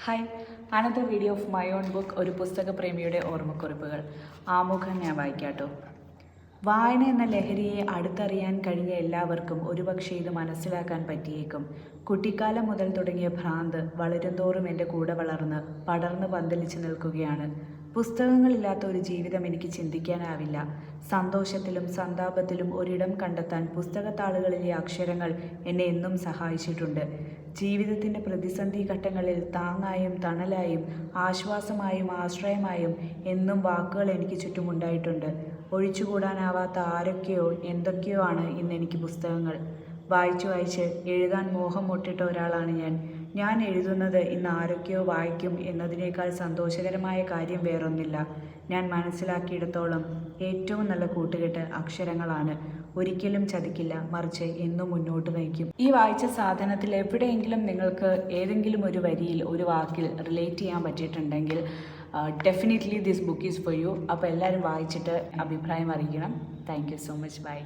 Hi, another video of my own book. ഒരു പുസ്തക പ്രേമിയുടെ ഓർമ്മക്കുറിപ്പുകൾ. ആമുഖം ഞാൻ വായിക്കാട്ടോ. വായന എന്ന ലഹരിയെ അടുത്തറിയാൻ കഴിഞ്ഞ എല്ലാവർക്കും ഒരുപക്ഷെ ഇത് മനസ്സിലാക്കാൻ പറ്റിയേക്കും. കുട്ടിക്കാലം മുതൽ തുടങ്ങിയ ഭ്രാന്ത് വളരുംതോറും എൻ്റെ കൂടെ വളർന്ന് പടർന്ന് പന്തലിച്ച് നിൽക്കുകയാണ്. പുസ്തകങ്ങളില്ലാത്ത ഒരു ജീവിതം എനിക്ക് ചിന്തിക്കാനാവില്ല. സന്തോഷത്തിലും സന്താപത്തിലും ഒരിടം കണ്ടെത്താൻ പുസ്തകത്താളുകളിലെ അക്ഷരങ്ങൾ എന്നെ എന്നും സഹായിച്ചിട്ടുണ്ട്. ജീവിതത്തിൻ്റെ പ്രതിസന്ധി ഘട്ടങ്ങളിൽ താങ്ങായും തണലായും ആശ്വാസമായും ആശ്രയമായും എന്നും വാക്കുകൾ എനിക്ക് ചുറ്റുമുണ്ടായിട്ടുണ്ട്. ഒഴിച്ചുകൂടാനാവാത്ത ആരൊക്കെയോ എന്തൊക്കെയോ ആണ് ഇന്നെനിക്ക് പുസ്തകങ്ങൾ. വായിച്ച് എഴുതാൻ മോഹം മുട്ടിട്ട ഒരാളാണ് ഞാൻ എഴുതുന്നത് ഇന്ന് ആരൊക്കെയോ വായിക്കും എന്നതിനേക്കാൾ സന്തോഷകരമായ കാര്യം വേറൊന്നില്ല. ഞാൻ മനസ്സിലാക്കിയിടത്തോളം ഏറ്റവും നല്ല കൂട്ടുകെട്ട് അക്ഷരങ്ങളാണ്. ഒരിക്കലും ചതിക്കില്ല, മറിച്ച് എന്നും മുന്നോട്ട് നയിക്കും. ഈ വായിച്ച സാധനത്തിൽ എവിടെയെങ്കിലും നിങ്ങൾക്ക് ഏതെങ്കിലും ഒരു വരിയിൽ, ഒരു വാക്കിൽ റിലേറ്റ് ചെയ്യാൻ പറ്റിയിട്ടുണ്ടെങ്കിൽ definitely this book is for you. അപ്പോൾ എല്ലാവരും വായിച്ചിട്ട് അഭിപ്രായം അറിയിക്കണം. Thank you so much. By.